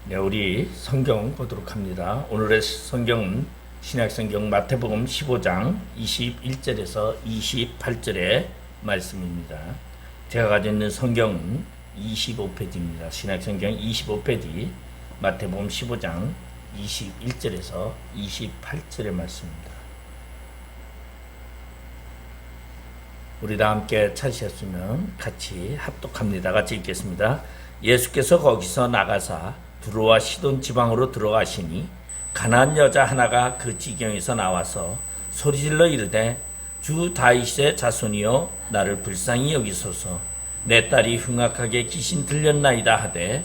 네, 우리 성경 보도록 합니다. 오늘의 성경은 신약성경 마태복음 15장 21절에서 28절의 말씀입니다. 제가 가지고 있는 성경은 25페이지입니다. 신약성경 25페이지 마태복음 15장 21절에서 28절의 말씀입니다. 우리 다 함께 찾으셨으면 같이 합독합니다. 같이 읽겠습니다. 예수께서 거기서 나가사 두로와 시돈 지방으로 들어가시니 가나안 여자 하나가 그 지경에서 나와서 소리질러 이르되 주 다윗의 자손이여 나를 불쌍히 여기소서 내 딸이 흉악하게 귀신 들렸나이다 하되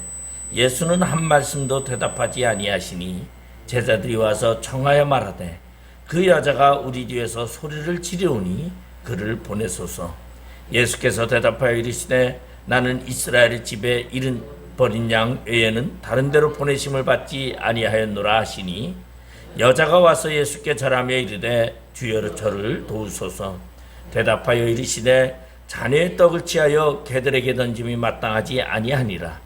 예수는 한 말씀도 대답하지 아니하시니 제자들이 와서 청하여 말하되 그 여자가 우리 뒤에서 소리를 지르오니 그를 보내소서. 예수께서 대답하여 이르시되 나는 이스라엘 집에 잃어버린 양 외에는 다른 데로 보내심을 받지 아니하였노라 하시니 여자가 와서 예수께 절하며 이르되 주여 저를 도우소서. 대답하여 이르시되 자네의 떡을 취하여 개들에게 던짐이 마땅하지 아니하니라.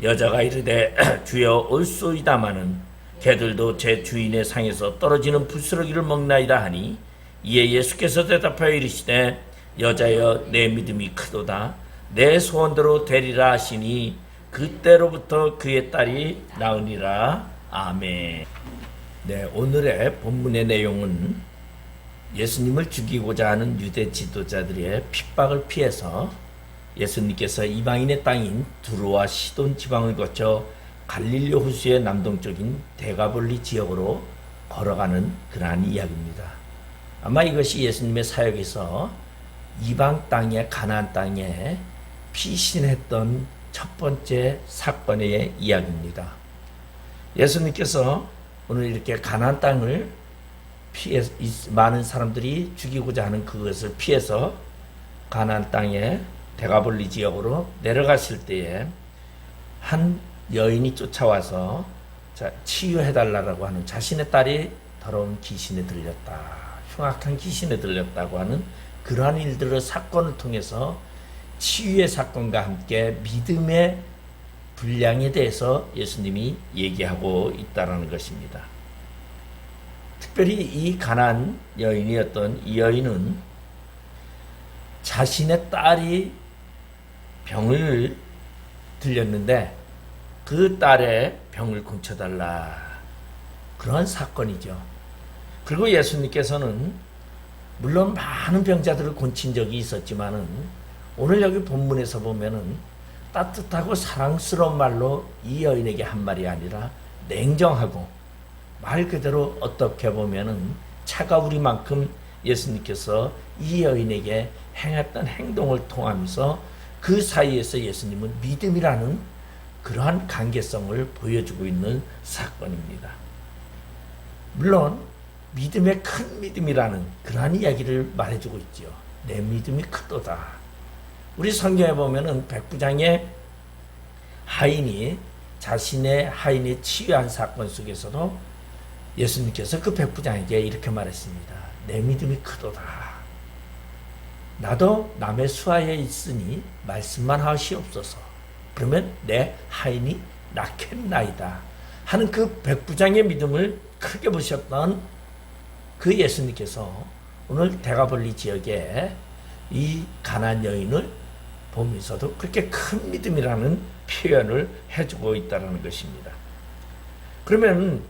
여자가 이르되 주여 옳소이다마는 개들도 제 주인의 상에서 떨어지는 부스러기를 먹나이다 하니 이에 예수께서 대답하여 이르시되 여자여 내 믿음이 크도다 내 소원대로 되리라 하시니 그때로부터 그의 딸이 나으니라. 아멘. 네, 오늘의 본문의 내용은 예수님을 죽이고자 하는 유대 지도자들의 핍박을 피해서 예수님께서 이방인의 땅인 두로와 시돈 지방을 거쳐 갈릴리 호수의 남동쪽인 데가볼리 지역으로 걸어가는 그러한 이야기입니다. 아마 이것이 예수님의 사역에서 이방 땅에 가나안 땅에 피신했던 첫 번째 사건의 이야기입니다. 예수님께서 오늘 이렇게 가나안 땅을 피해 많은 사람들이 죽이고자 하는 그것을 피해서 가나안 땅에 데가볼리 지역으로 내려갔을 때에 한 여인이 쫓아와서 치유해달라고 하는 자신의 딸이 더러운 귀신에 들렸다, 흉악한 귀신에 들렸다고 하는 그러한 일들의 사건을 통해서 치유의 사건과 함께 믿음의 분량에 대해서 예수님이 얘기하고 있다는 것입니다. 특별히 이 가나안 여인이었던 이 여인은 자신의 딸이 병을 들렸는데 그 딸의 병을 고쳐달라, 그런 사건이죠. 그리고 예수님께서는 물론 많은 병자들을 고친 적이 있었지만은 오늘 여기 본문에서 보면은 따뜻하고 사랑스러운 말로 이 여인에게 한 말이 아니라 냉정하고 말 그대로 어떻게 보면은 차가우리만큼 예수님께서 이 여인에게 행했던 행동을 통하면서 그 사이에서 예수님은 믿음이라는 그러한 관계성을 보여주고 있는 사건입니다. 물론 믿음의 큰 믿음이라는 그러한 이야기를 말해주고 있죠. 내 믿음이 크도다. 우리 성경에 보면은 백부장의 하인이 자신의 하인이 치유한 사건 속에서도 예수님께서 그 백부장에게 이렇게 말했습니다. 내 믿음이 크도다. 나도 남의 수하에 있으니 말씀만 하시옵소서. 그러면 내 하인이 낫겠나이다 하는 그 백부장의 믿음을 크게 보셨던 그 예수님께서 오늘 데가볼리 지역에 이 가나안 여인을 보면서도 그렇게 큰 믿음이라는 표현을 해주고 있다는 것입니다. 그러면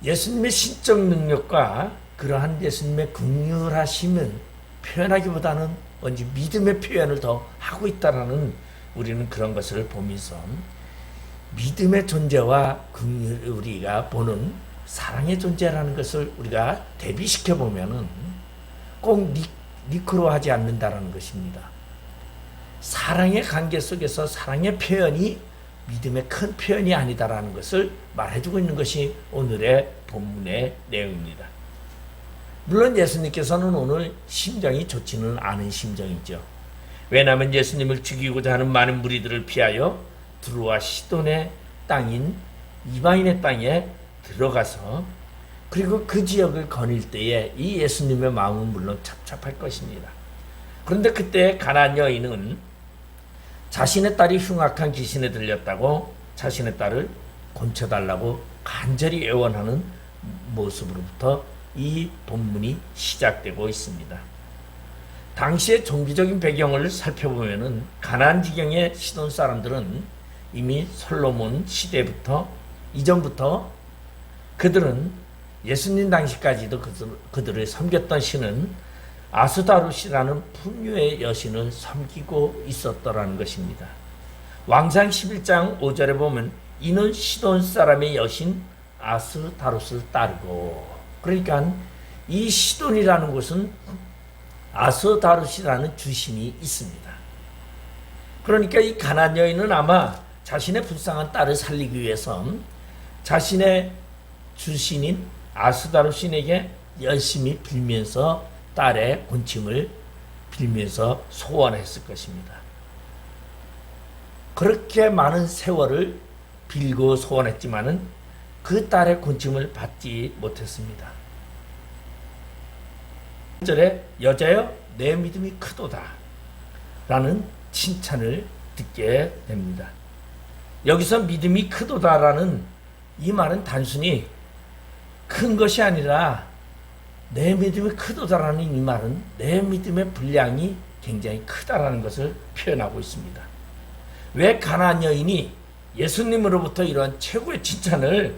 예수님의 신적 능력과 그러한 예수님의 긍휼하심은 표현하기보다는 왠지 믿음의 표현을 더 하고 있다는 우리는 그런 것을 보면서 믿음의 존재와 긍휼, 우리가 보는 사랑의 존재라는 것을 우리가 대비시켜 보면은 꼭 니크로하지 않는다라는 것입니다. 사랑의 관계 속에서 사랑의 표현이 믿음의 큰 표현이 아니다라는 것을 말해주고 있는 것이 오늘의 본문의 내용입니다. 물론 예수님께서는 오늘 심정이 좋지는 않은 심정이죠. 왜냐하면 예수님을 죽이고자 하는 많은 무리들을 피하여 두로와 시돈의 땅인 이방인의 땅에 들어가서 그리고 그 지역을 거닐 때에 이 예수님의 마음은 물론 착잡할 것입니다. 그런데 그때 가나안 여인은 자신의 딸이 흉악한 귀신에 들렸다고 자신의 딸을 고쳐달라고 간절히 애원하는 모습으로부터 이 본문이 시작되고 있습니다. 당시의 종교적인 배경을 살펴보면은 가나안 지경의 시돈 사람들은 이미 솔로몬 시대부터 이전부터 그들은 예수님 당시까지도 그들을 섬겼던 신은 아스다룻이라는 풍류의 여신을 섬기고 있었더라는 것입니다. 왕상 11장 5절에 보면 이는 시돈 사람의 여신 아스다룻을 따르고, 그러니까 이 시돈이라는 곳은 아스다룻이라는 주신이 있습니다. 그러니까 이 가나안 여인은 아마 자신의 불쌍한 딸을 살리기 위해서 자신의 주신인 아스다룻 신에게 열심히 빌면서 딸의 곤침을 빌면서 소원했을 것입니다. 그렇게 많은 세월을 빌고 소원했지만은 그 딸의 곤침을 받지 못했습니다. 1절에 여자여 내 믿음이 크도다 라는 칭찬을 듣게 됩니다. 여기서 믿음이 크도다라는 이 말은 단순히 큰 것이 아니라 내 믿음이 크도다라는 이 말은 내 믿음의 분량이 굉장히 크다라는 것을 표현하고 있습니다. 왜 가나안 여인이 예수님으로부터 이러한 최고의 칭찬을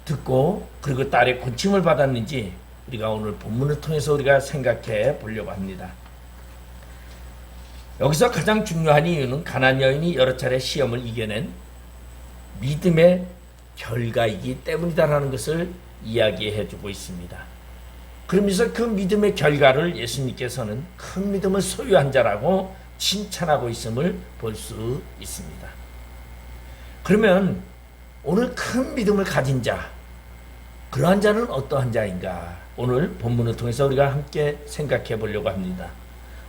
듣고 그리고 딸의 곤침을 받았는지 우리가 오늘 본문을 통해서 우리가 생각해 보려고 합니다. 여기서 가장 중요한 이유는 가나안 여인이 여러 차례 시험을 이겨낸 믿음의 결과이기 때문이다라는 것을 이야기해 주고 있습니다. 그러면서 그 믿음의 결과를 예수님께서는 큰 믿음을 소유한 자라고 칭찬하고 있음을 볼 수 있습니다. 그러면 오늘 큰 믿음을 가진 자, 그러한 자는 어떠한 자인가? 오늘 본문을 통해서 우리가 함께 생각해 보려고 합니다.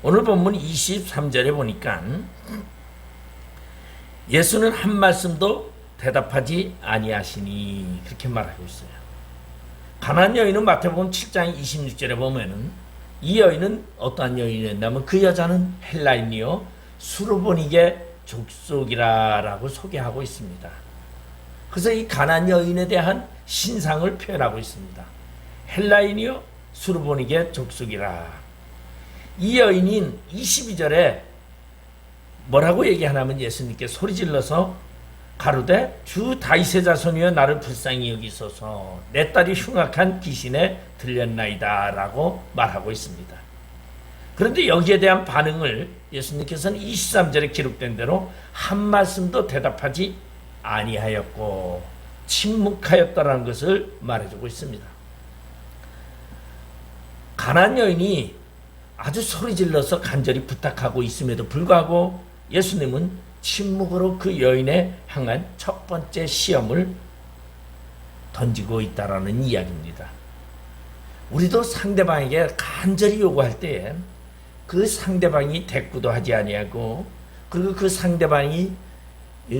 오늘 본문 23절에 보니까 예수는 한 말씀도 대답하지 아니하시니 그렇게 말하고 있어요. 가나안 여인은 마태복음 7장 26절에 보면은 이 여인은 어떠한 여인이었냐면 그 여자는 헬라인이요 수르보닉의 족속이라고 소개하고 있습니다. 그래서 이 가나안 여인에 대한 신상을 표현하고 있습니다. 헬라인이요 수르보닉의 족속이라. 이 여인인 22절에 뭐라고 얘기하냐면 예수님께 소리질러서 가로되 주 다윗의 자손이여 나를 불쌍히 여기소서 내 딸이 흉악한 귀신에 들렸나이다 라고 말하고 있습니다. 그런데 여기에 대한 반응을 예수님께서는 23절에 기록된 대로 한 말씀도 대답하지 아니하였고 침묵하였다라는 것을 말해주고 있습니다. 가나안 여인이 아주 소리질러서 간절히 부탁하고 있음에도 불구하고 예수님은 침묵으로 그 여인에 향한 첫 번째 시험을 던지고 있다라는 이야기입니다. 우리도 상대방에게 간절히 요구할 때 그 상대방이 대꾸도 하지 아니하고 그리고 그 상대방이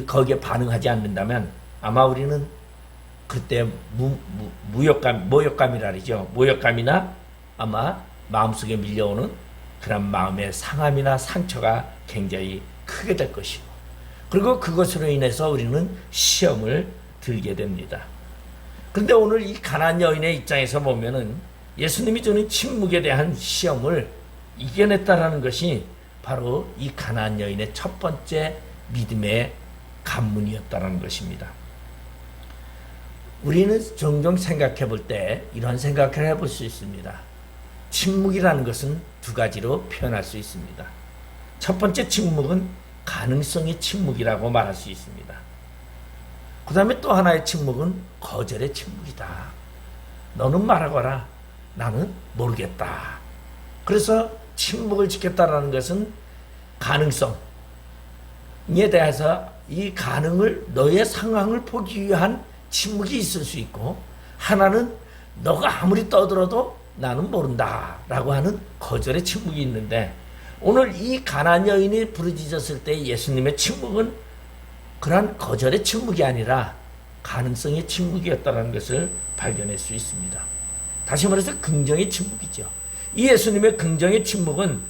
거기에 반응하지 않는다면 아마 우리는 그때 모욕감이라 그러죠. 모욕감이나 아마 마음속에 밀려오는 그런 마음의 상함이나 상처가 굉장히 크게 될 것이고 그리고 그것으로 인해서 우리는 시험을 들게 됩니다. 그런데 오늘 이 가나안 여인의 입장에서 보면은 예수님이 주는 침묵에 대한 시험을 이겨냈다라는 것이 바로 이 가나안 여인의 첫 번째 믿음의 관문이었다는 것입니다. 우리는 종종 생각해 볼 때 이런 생각을 해볼 수 있습니다. 침묵이라는 것은 두 가지로 표현할 수 있습니다. 첫 번째 침묵은 가능성의 침묵이라고 말할 수 있습니다. 그 다음에 또 하나의 침묵은 거절의 침묵이다. 너는 말하거라. 나는 모르겠다. 그래서 침묵을 지켰다라는 것은 가능성에 대해서 이 가능을 너의 상황을 보기 위한 침묵이 있을 수 있고 하나는 너가 아무리 떠들어도 나는 모른다 라고 하는 거절의 침묵이 있는데 오늘 이 가나안 여인이 부르짖었을 때 예수님의 침묵은 그러한 거절의 침묵이 아니라 가능성의 침묵이었다는 것을 발견할 수 있습니다. 다시 말해서 긍정의 침묵이죠. 이 예수님의 긍정의 침묵은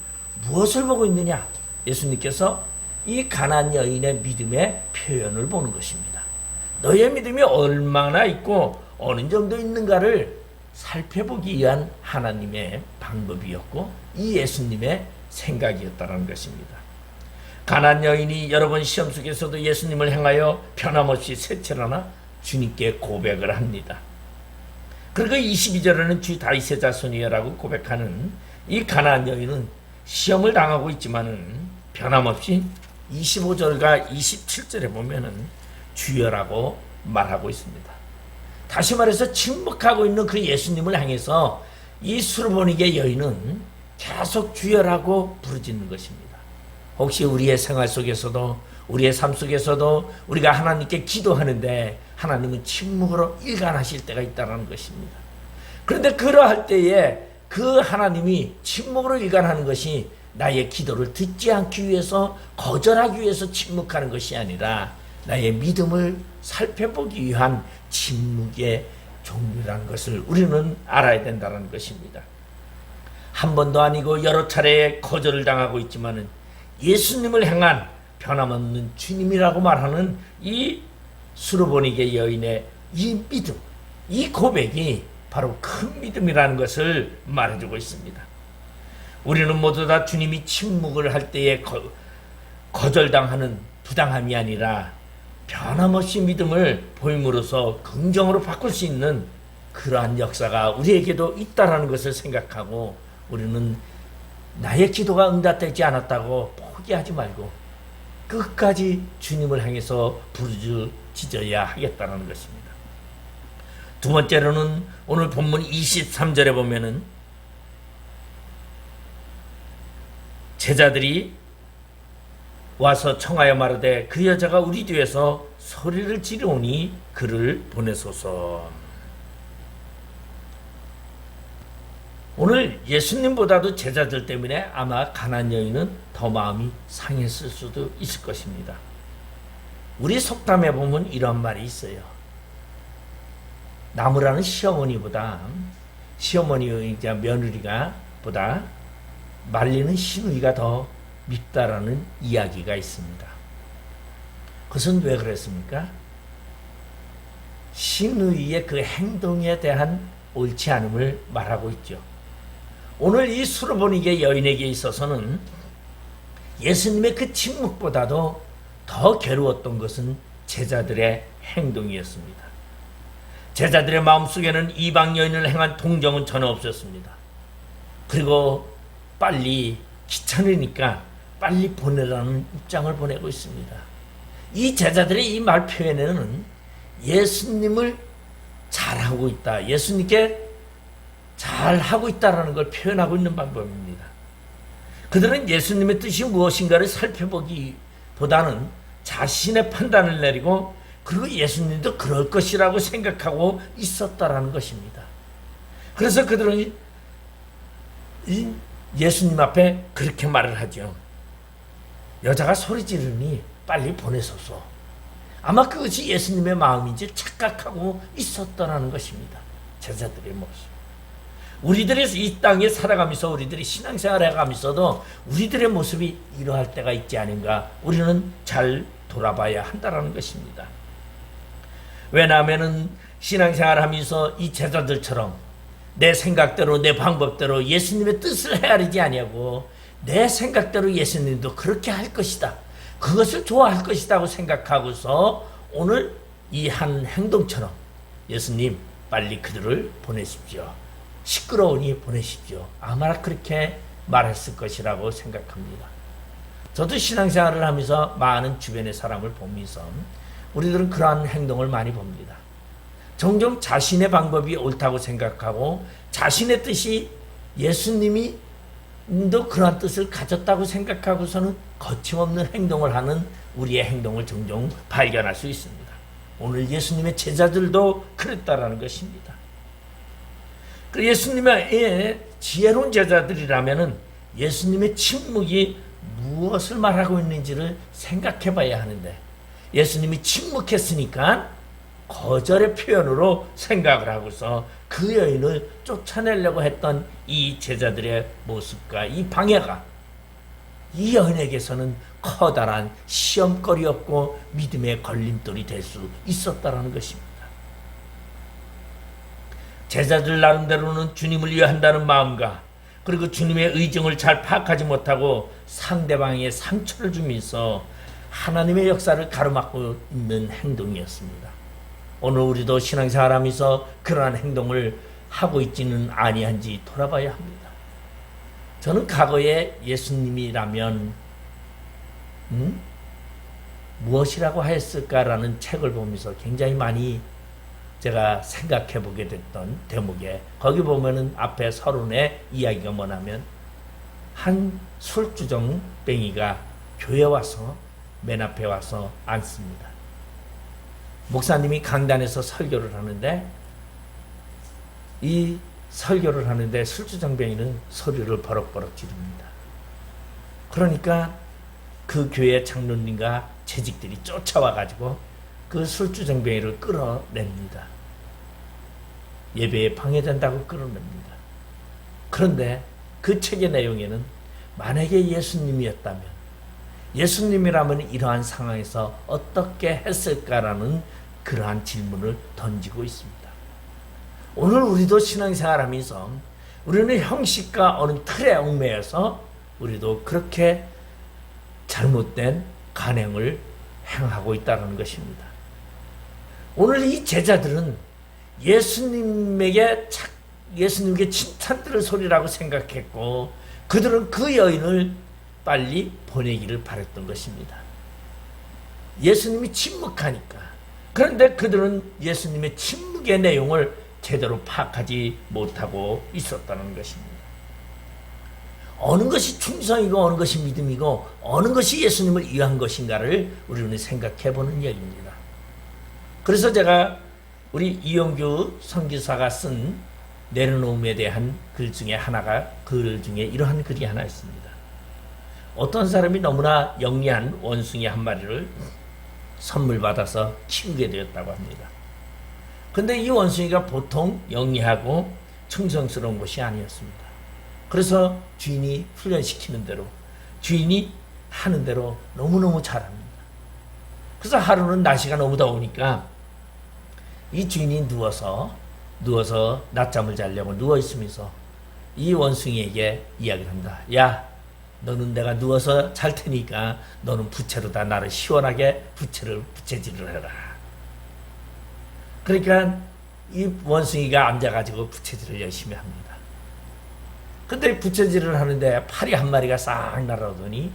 무엇을 보고 있느냐? 예수님께서 이 가나안 여인의 믿음의 표현을 보는 것입니다. 너의 믿음이 얼마나 있고 어느 정도 있는가를 살펴보기 위한 하나님의 방법이었고 이 예수님의 생각이었다는 것입니다. 가난 여인이 여러 번 시험 속에서도 예수님을 향하여 변함없이 세 차례나 주님께 고백을 합니다. 그리고 22절에는 주 다윗의 자손이여라고 고백하는 이 가나안 여인은 시험을 당하고 있지만은 변함없이 25절과 27절에 보면은 주여라고 말하고 있습니다. 다시 말해서 침묵하고 있는 그 예수님을 향해서 이 수르보니게 여인은 계속 주여라고 부르짖는 것입니다. 혹시 우리의 생활 속에서도 우리의 삶 속에서도 우리가 하나님께 기도하는데 하나님은 침묵으로 일관하실 때가 있다는 것입니다. 그런데 그러할 때에 그 하나님이 침묵으로 일관하는 것이 나의 기도를 듣지 않기 위해서 거절하기 위해서 침묵하는 것이 아니라 나의 믿음을 살펴보기 위한 침묵의 종류라는 것을 우리는 알아야 된다는 것입니다. 한 번도 아니고 여러 차례 거절을 당하고 있지만은 예수님을 향한 변함없는 주님이라고 말하는 이 수르보니게 여인의 이 믿음, 이 고백이 바로 큰 믿음이라는 것을 말해주고 있습니다. 우리는 모두 다 주님이 침묵을 할 때에 거절당하는 부당함이 아니라 변함없이 믿음을 보임으로써 긍정으로 바꿀 수 있는 그러한 역사가 우리에게도 있다는 것을 생각하고 우리는 나의 기도가 응답되지 않았다고 포기하지 말고 끝까지 주님을 향해서 부르짖어야 하겠다는 것입니다. 두 번째로는 오늘 본문 23절에 보면은 제자들이 와서 청하여 말하되 그 여자가 우리 뒤에서 소리를 지르오니 그를 보내소서. 오늘 예수님보다도 제자들 때문에 아마 가난 여인은 더 마음이 상했을 수도 있을 것입니다. 우리 속담에 보면 이런 말이 있어요. 나무라는 시어머니이자 며느리가 보다 말리는 시누이가 더 밉다라는 이야기가 있습니다. 그것은 왜 그랬습니까? 시누이의 그 행동에 대한 옳지 않음을 말하고 있죠. 오늘 이 수르보니게 여인에게 있어서는 예수님의 그 침묵보다도 더 괴로웠던 것은 제자들의 행동이었습니다. 제자들의 마음속에는 이방 여인을 향한 동정은 전혀 없었습니다. 그리고 빨리 귀찮으니까 빨리 보내라는 입장을 보내고 있습니다. 이 제자들의 이 말 표현에는 예수님을 잘하고 있다, 예수님께 잘하고 있다는 걸 표현하고 있는 방법입니다. 그들은 예수님의 뜻이 무엇인가를 살펴보기보다는 자신의 판단을 내리고 그리고 예수님도 그럴 것이라고 생각하고 있었다라는 것입니다. 그래서 그들은 예수님 앞에 그렇게 말을 하죠. 여자가 소리 지르니 빨리 보내소서. 아마 그것이 예수님의 마음인지 착각하고 있었다라는 것입니다. 제자들의 모습. 우리들이 이 땅에 살아가면서 우리들이 신앙생활을 해가면서도 우리들의 모습이 이러할 때가 있지 않은가 우리는 잘 돌아봐야 한다는 것입니다. 왜냐하면 신앙생활을 하면서 이 제자들처럼 내 생각대로 내 방법대로 예수님의 뜻을 헤아리지 아니하고 내 생각대로 예수님도 그렇게 할 것이다, 그것을 좋아할 것이라고 생각하고서 오늘 이 한 행동처럼 예수님 빨리 그들을 보내십시오, 시끄러우니 보내십시오, 아마 그렇게 말했을 것이라고 생각합니다. 저도 신앙생활을 하면서 많은 주변의 사람을 보면서 우리들은 그러한 행동을 많이 봅니다. 종종 자신의 방법이 옳다고 생각하고 자신의 뜻이 예수님이 도 그러한 뜻을 가졌다고 생각하고서는 거침없는 행동을 하는 우리의 행동을 종종 발견할 수 있습니다. 오늘 예수님의 제자들도 그랬다라는 것입니다. 예수님의 지혜로운 제자들이라면 예수님의 침묵이 무엇을 말하고 있는지를 생각해 봐야 하는데 예수님이 침묵했으니까 거절의 표현으로 생각을 하고서 그 여인을 쫓아내려고 했던 이 제자들의 모습과 이 방해가 이 여인에게서는 커다란 시험거리였고 믿음의 걸림돌이 될 수 있었다는 것입니다. 제자들 나름대로는 주님을 위한다는 마음과 그리고 주님의 의정을 잘 파악하지 못하고 상대방에게 상처를 주면서 하나님의 역사를 가로막고 있는 행동이었습니다. 오늘 우리도 신앙생활하면서 그러한 행동을 하고 있지는 아니한지 돌아봐야 합니다. 저는 과거에 예수님이라면 무엇이라고 하였을까라는 책을 보면서 굉장히 많이 제가 생각해 보게 됐던 대목에, 거기 보면은 앞에 서론의 이야기가 뭐냐면 한 술주정뱅이가 교회 와서 맨 앞에 와서 앉습니다. 목사님이 강단에서 설교를 하는데 이 설교를 하는데 술주정뱅이는 소리를 버럭버럭 지릅니다. 그러니까 그 교회 장로님과 재직들이 쫓아와 가지고 그 술주정뱅이를 끌어냅니다. 예배에 방해된다고 끌어냅니다. 그런데 그 책의 내용에는 만약에 예수님이었다면, 예수님이라면 이러한 상황에서 어떻게 했을까라는 그러한 질문을 던지고 있습니다. 오늘 우리도 신앙생활하면서 우리는 형식과 어느 틀에 얽매여서 우리도 그렇게 잘못된 간행을 행하고 있다는 것입니다. 오늘 이 제자들은 예수님에게 칭찬 들을 소리라고 생각했고 그들은 그 여인을 빨리 보내기를 바랬던 것입니다. 예수님이 침묵하니까. 그런데 그들은 예수님의 침묵의 내용을 제대로 파악하지 못하고 있었다는 것입니다. 어느 것이 충성이고 어느 것이 믿음이고 어느 것이 예수님을 위한 것인가를 우리는 생각해 보는 얘기입니다. 그래서 제가 우리 이용규 선교사가 쓴 내려놓음에 대한 글 중에 하나가, 글 중에 이러한 글이 하나 있습니다. 어떤 사람이 너무나 영리한 원숭이 한 마리를 선물 받아서 키우게 되었다고 합니다. 근데 이 원숭이가 보통 영리하고 충성스러운 것이 아니었습니다. 그래서 주인이 훈련시키는 대로, 주인이 하는 대로 너무너무 잘합니다. 그래서 하루는 날씨가 너무 더우니까 이 주인이 누워서 낮잠을 자려고 누워있으면서 이 원숭이에게 이야기를 합니다. 야, 너는 내가 누워서 잘 테니까 너는 부채로다 나를 시원하게 부채질을 해라. 그러니까 이 원숭이가 앉아가지고 부채질을 열심히 합니다. 근데 부채질을 하는데 파리 한 마리가 싹 날아오더니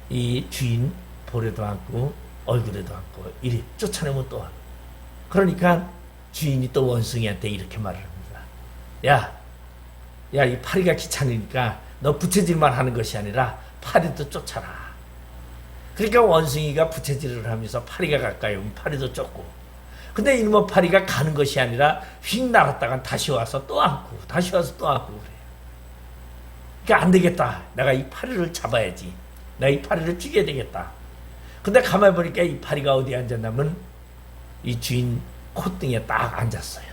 이 주인 볼에도 앉고 얼굴에도 앉고 이리 쫓아내면 또 하고. 그러니까 주인이 또 원숭이한테 이렇게 말을 합니다. 야, 이 파리가 귀찮으니까 너 부채질만 하는 것이 아니라 파리도 쫓아라. 그러니까 원숭이가 부채질을 하면서 파리가 가까이 오면 파리도 쫓고. 근데 이놈의 파리가 가는 것이 아니라 휙 날았다가 다시 와서 또 앉고 다시 와서 또 앉고 그래요. 그러니까 안 되겠다. 내가 이 파리를 잡아야지. 내가 이 파리를 죽여야 되겠다. 근데 가만히 보니까 이 파리가 어디에 앉았냐면 이 주인 콧등에 딱 앉았어요.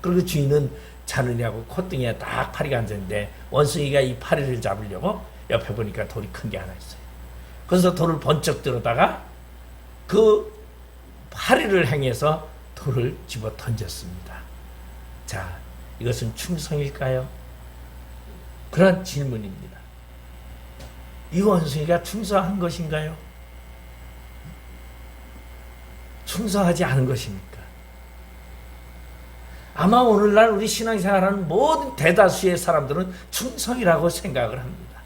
그리고 주인은 자느냐고 콧등에 딱 파리가 앉았는데 원숭이가 이 파리를 잡으려고 옆에 보니까 돌이 큰 게 하나 있어요. 그래서 돌을 번쩍 들었다가 그 파리를 향해서 돌을 집어 던졌습니다. 자, 이것은 충성일까요? 그런 질문입니다. 이 원숭이가 충성한 것인가요? 충성하지 않은 것입니까? 아마 오늘날 우리 신앙생활하는 모든 대다수의 사람들은 충성이라고 생각을 합니다.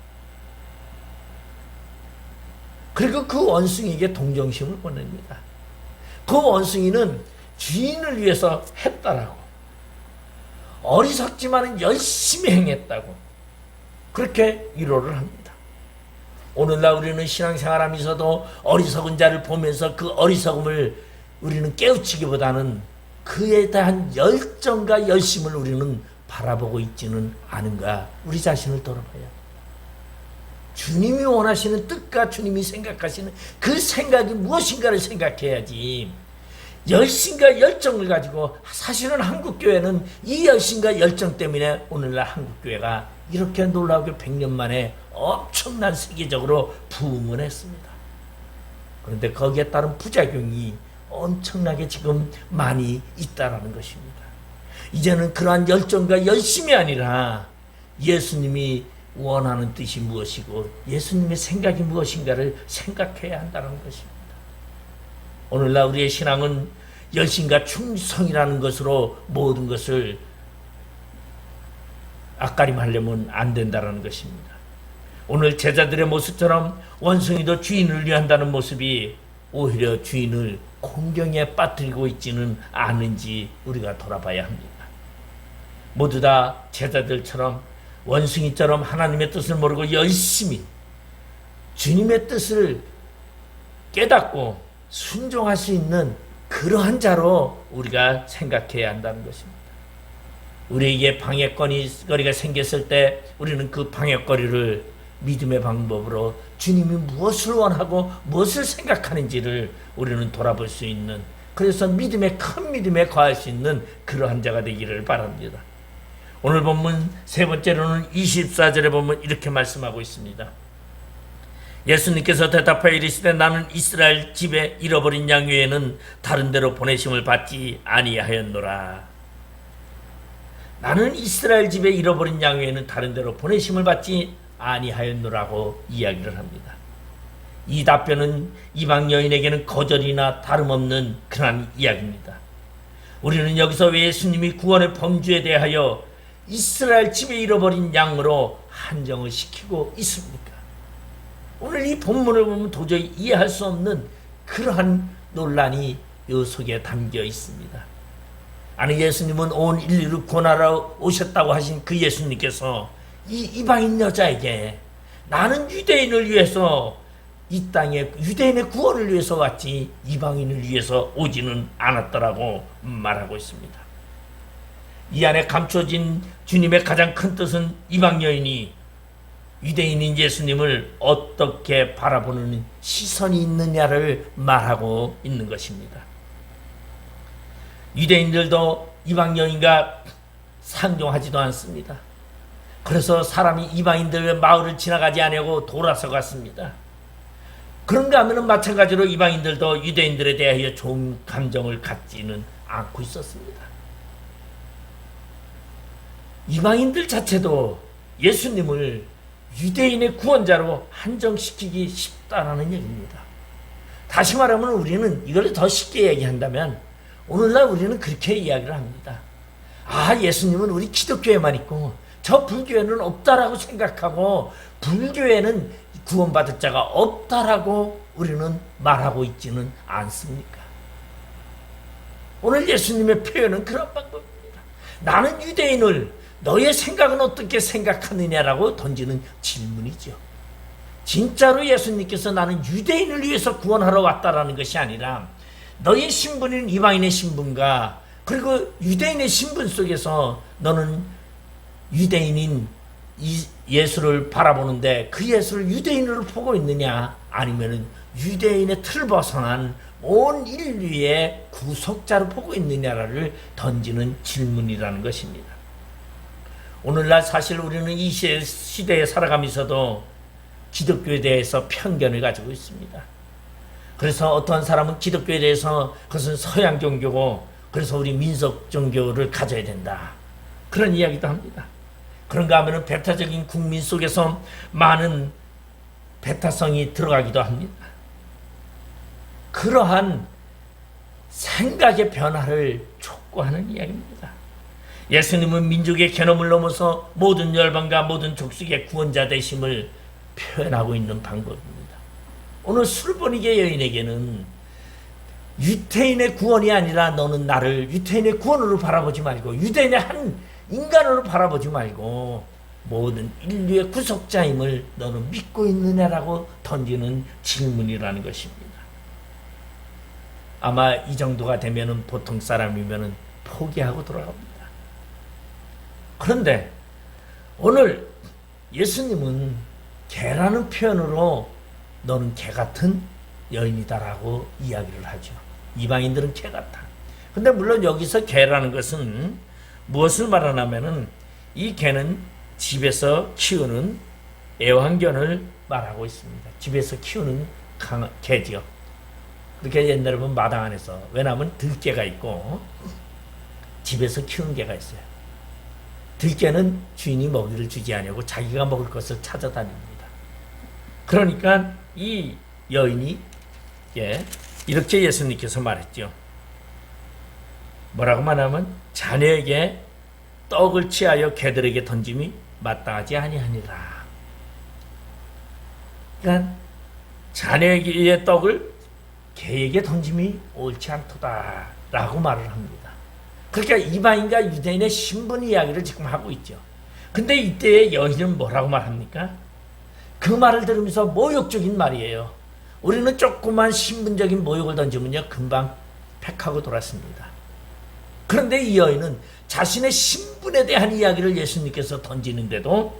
그리고 그 원숭이에게 동정심을 보냅니다. 그 원숭이는 주인을 위해서 했다라고, 어리석지만 열심히 행했다고 그렇게 위로를 합니다. 오늘날 우리는 신앙생활하면서도 어리석은 자를 보면서 그 어리석음을 우리는 깨우치기보다는 그에 대한 열정과 열심을 우리는 바라보고 있지는 않은가. 우리 자신을 돌아봐요. 주님이 원하시는 뜻과 주님이 생각하시는 그 생각이 무엇인가를 생각해야지. 열심과 열정을 가지고, 사실은 한국교회는 이 열심과 열정 때문에 오늘날 한국교회가 이렇게 놀라우게 100년 만에 엄청난 세계적으로 부흥을 했습니다. 그런데 거기에 따른 부작용이 엄청나게 지금 많이 있다라는 것입니다. 이제는 그러한 열정과 열심이 아니라 예수님이 원하는 뜻이 무엇이고 예수님의 생각이 무엇인가를 생각해야 한다는 것입니다. 오늘날 우리의 신앙은 열심과 충성이라는 것으로 모든 것을 앞가림하려면 안 된다는 것입니다. 오늘 제자들의 모습처럼 원숭이도 주인을 위한다는 모습이 오히려 주인을 공경에 빠뜨리고 있지는 않은지 우리가 돌아봐야 합니다. 모두 다 제자들처럼 원숭이처럼 하나님의 뜻을 모르고 열심히 주님의 뜻을 깨닫고 순종할 수 있는 그러한 자로 우리가 생각해야 한다는 것입니다. 우리에게 방해거리가 생겼을 때 우리는 그 방해거리를 믿음의 방법으로 주님이 무엇을 원하고 무엇을 생각하는지를 우리는 돌아볼 수 있는, 그래서 큰 믿음에 거할 수 있는 그러한 자가 되기를 바랍니다. 오늘 본문 세 번째로는 24절에 보면 이렇게 말씀하고 있습니다. 예수님께서 대답하여 이르시되 나는 이스라엘 집에 잃어버린 양 외에는 다른 데로 보내심을 받지 아니하였노라. 나는 이스라엘 집에 잃어버린 양 외에는 다른 데로 보내심을 받지 아니하였노라고 이야기를 합니다. 이 답변은 이방 여인에게는 거절이나 다름없는 그런 이야기입니다. 우리는 여기서 왜 예수님이 구원의 범주에 대하여 이스라엘 집에 잃어버린 양으로 한정을 시키고 있습니까? 오늘 이 본문을 보면 도저히 이해할 수 없는 그러한 논란이 이 속에 담겨 있습니다. 아니, 예수님은 온 인류를 구원하러 오셨다고 하신 그 예수님께서 이 이방인 여자에게 나는 유대인을 위해서 이 땅에 유대인의 구원을 위해서 왔지 이방인을 위해서 오지는 않았더라고 말하고 있습니다. 이 안에 감춰진 주님의 가장 큰 뜻은 이방 여인이 유대인인 예수님을 어떻게 바라보는 시선이 있느냐를 말하고 있는 것입니다. 유대인들도 이방 여인과 상종하지도 않습니다. 그래서 사람이 이방인들의 마을을 지나가지 않고 돌아서 갔습니다. 그런가 하면 마찬가지로 이방인들도 유대인들에 대하여 좋은 감정을 갖지는 않고 있었습니다. 이방인들 자체도 예수님을 유대인의 구원자로 한정시키기 쉽다라는 얘기입니다. 다시 말하면 우리는 이걸 더 쉽게 얘기한다면 오늘날 우리는 그렇게 이야기를 합니다. 아, 예수님은 우리 기독교에만 있고 저 불교에는 없다라고 생각하고 불교에는 구원받을 자가 없다라고 우리는 말하고 있지는 않습니까? 오늘 예수님의 표현은 그런 방법입니다. 나는 유대인을 너의 생각은 어떻게 생각하느냐라고 던지는 질문이죠. 진짜로 예수님께서 나는 유대인을 위해서 구원하러 왔다라는 것이 아니라 너의 신분인 이방인의 신분과 그리고 유대인의 신분 속에서 너는 유대인인 예수를 바라보는데 그 예수를 유대인으로 보고 있느냐, 아니면 유대인의 틀 벗어난 온 인류의 구속자로 보고 있느냐를 던지는 질문이라는 것입니다. 오늘날 사실 우리는 이 시대에 살아가면서도 기독교에 대해서 편견을 가지고 있습니다. 그래서 어떠한 사람은 기독교에 대해서 그것은 서양 종교고 그래서 우리 민속 종교를 가져야 된다, 그런 이야기도 합니다. 그런가 하면 배타적인 국민 속에서 많은 배타성이 들어가기도 합니다. 그러한 생각의 변화를 촉구하는 이야기입니다. 예수님은 민족의 개념을 넘어서 모든 열방과 모든 족속의 구원자 되심을 표현하고 있는 방법입니다. 오늘 술보니게 여인에게는 유태인의 구원이 아니라 너는 나를 유태인의 구원으로 바라보지 말고 유대인의 한 인간으로 바라보지 말고 모든 인류의 구속자임을 너는 믿고 있느냐라고 던지는 질문이라는 것입니다. 아마 이 정도가 되면은 보통 사람이면은 포기하고 돌아갑니다. 그런데 오늘 예수님은 개라는 표현으로 너는 개 같은 여인이다라고 이야기를 하죠. 이방인들은 개 같아. 근데 물론 여기서 개라는 것은 무엇을 말하냐면은 이 개는 집에서 키우는 애완견을 말하고 있습니다. 집에서 키우는 개죠. 그렇게 옛날에 보면 마당 안에서, 왜냐하면 들개가 있고 집에서 키우는 개가 있어요. 들개는 주인이 먹이를 주지 아니하고 자기가 먹을 것을 찾아다닙니다. 그러니까 이 여인이 이렇게 예수님께서 말했죠. 뭐라고 말하면 자녀에게 떡을 취하여 개들에게 던짐이 마땅하지 아니하니라. 그러니까 자녀에게 떡을 개에게 던짐이 옳지 않도다 라고 말을 합니다. 그러니까 이방인과 유대인의 신분 이야기를 지금 하고 있죠. 근데 이때의 여인은 뭐라고 말합니까? 그 말을 들으면서 모욕적인 말이에요. 우리는 조그만 신분적인 모욕을 던지면요 금방 팩하고 돌았습니다. 그런데 이 여인은 자신의 신분에 대한 이야기를 예수님께서 던지는데도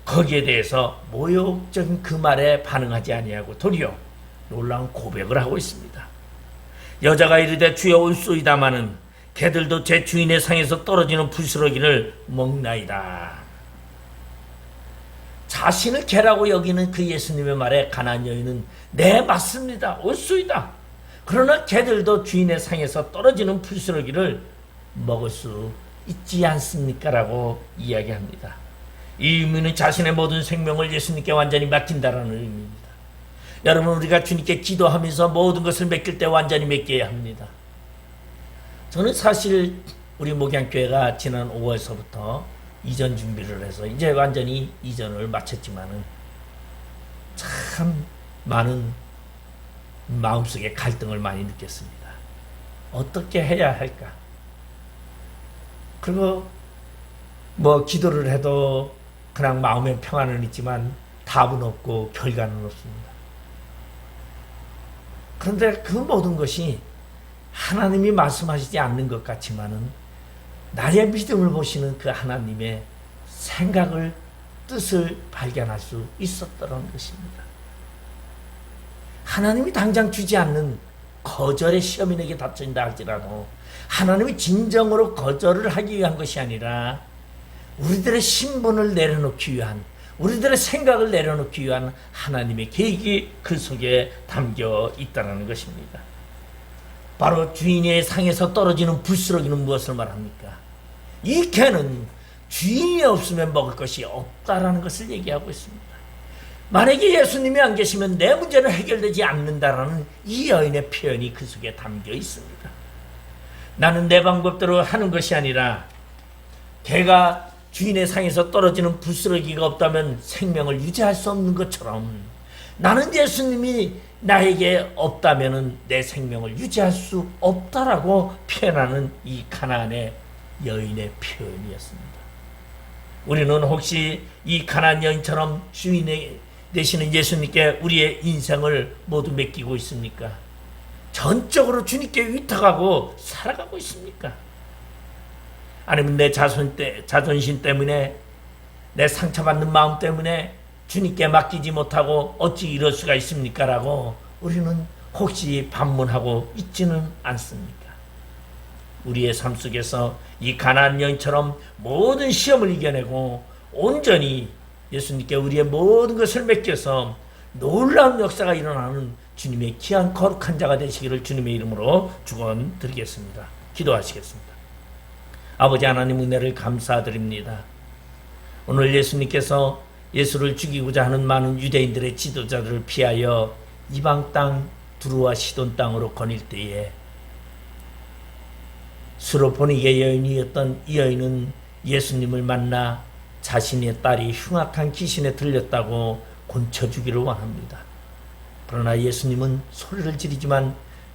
거기에 대해서 모욕적인 그 말에 반응하지 아니하고 도리어 놀라운 고백을 하고 있습니다. 여자가 이르되 주여 올소이다마는 개들도 제 주인의 상에서 떨어지는 부스러기를 먹나이다. 자신을 개라고 여기는 그 예수님의 말에 가나안 여인은 네 맞습니다. 올소이다. 그러나 개들도 주인의 상에서 떨어지는 부스러기를 먹을 수 있지 않습니까? 라고 이야기합니다. 이 의미는 자신의 모든 생명을 예수님께 완전히 맡긴다라는 의미입니다. 여러분, 우리가 주님께 기도하면서 모든 것을 맡길 때 완전히 맡겨야 합니다. 저는 사실 우리 목양교회가 지난 5월서부터 이전 준비를 해서 이제 완전히 이전을 마쳤지만은 참 많은 마음속에 갈등을 많이 느꼈습니다. 어떻게 해야 할까? 그리고 뭐 기도를 해도 그냥 마음의 평안은 있지만 답은 없고 결과는 없습니다. 그런데 그 모든 것이 하나님이 말씀하시지 않는 것 같지만은 나의 믿음을 보시는 그 하나님의 생각을, 뜻을 발견할 수 있었다는 것입니다. 하나님이 당장 주지 않는 거절의 시험이 내게 닥친다 할지라도 하나님이 진정으로 거절을 하기 위한 것이 아니라 우리들의 신분을 내려놓기 위한, 우리들의 생각을 내려놓기 위한 하나님의 계획이 그 속에 담겨 있다는 것입니다. 바로 주인의 상에서 떨어지는 부스러기는 무엇을 말합니까? 이 개는 주인이 없으면 먹을 것이 없다라는 것을 얘기하고 있습니다. 만약에 예수님이 안 계시면 내 문제는 해결되지 않는다라는 이 여인의 표현이 그 속에 담겨 있습니다. 나는 내 방법대로 하는 것이 아니라 개가 주인의 상에서 떨어지는 부스러기가 없다면 생명을 유지할 수 없는 것처럼 나는 예수님이 나에게 없다면 내 생명을 유지할 수 없다라고 표현하는 이 가나안의 여인의 표현이었습니다. 우리는 혹시 이 가나안 여인처럼 주인이 되시는 예수님께 우리의 인생을 모두 맡기고 있습니까? 전적으로 주님께 위탁하고 살아가고 있습니까? 아니면 내 자존심 때문에, 내 상처받는 마음 때문에 주님께 맡기지 못하고 어찌 이럴 수가 있습니까? 라고 우리는 혹시 반문하고 있지는 않습니까? 우리의 삶 속에서 이 가나안 여인처럼 모든 시험을 이겨내고 온전히 예수님께 우리의 모든 것을 맡겨서 놀라운 역사가 일어나는 주님의 귀한 거룩한 자가 되시기를 주님의 이름으로 축원드리겠습니다. 기도하시겠습니다. 아버지 하나님, 은혜를 감사드립니다. 오늘 예수님께서 예수를 죽이고자 하는 많은 유대인들의 지도자들을 피하여 이방 땅 두루와 시돈 땅으로 거닐 때에 수로보니게 여인이었던 이 여인은 예수님을 만나 자신의 딸이 흉악한 귀신에 들렸다고 곤쳐주기를 원합니다. 그러나 예수님은 소리를 지르지만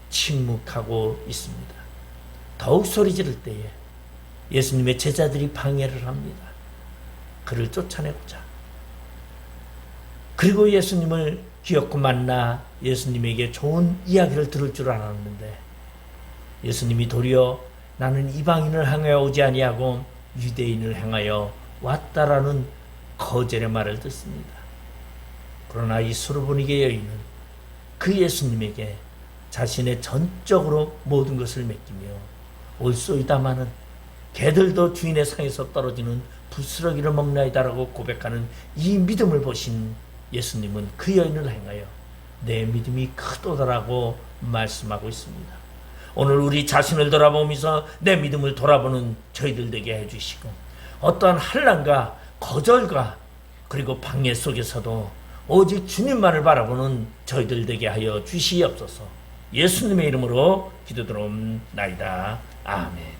침묵하고 있습니다. 더욱 소리 지를 때에 예수님의 제자들이 방해를 합니다. 그를 쫓아내고자. 그리고 예수님을 기어코 만나 예수님에게 좋은 이야기를 들을 줄 알았는데 예수님이 도리어 나는 이방인을 향하여 오지 아니하고 유대인을 향하여 왔다라는 거절의 말을 듣습니다. 그러나 이 수르보니게 여인은 그 예수님에게 자신의 전적으로 모든 것을 맡기며 올소이다마는 개들도 주인의 상에서 떨어지는 부스러기를 먹나이다라고 고백하는 이 믿음을 보신 예수님은 그 여인을 향하여 내 믿음이 크도다라고 말씀하고 있습니다. 오늘 우리 자신을 돌아보면서 내 믿음을 돌아보는 저희들 되게 해주시고, 어떠한 환난과 거절과 그리고 방해 속에서도 오직 주님만을 바라보는 저희들 되게 하여 주시옵소서. 예수님의 이름으로 기도드리옵나이다. 아멘.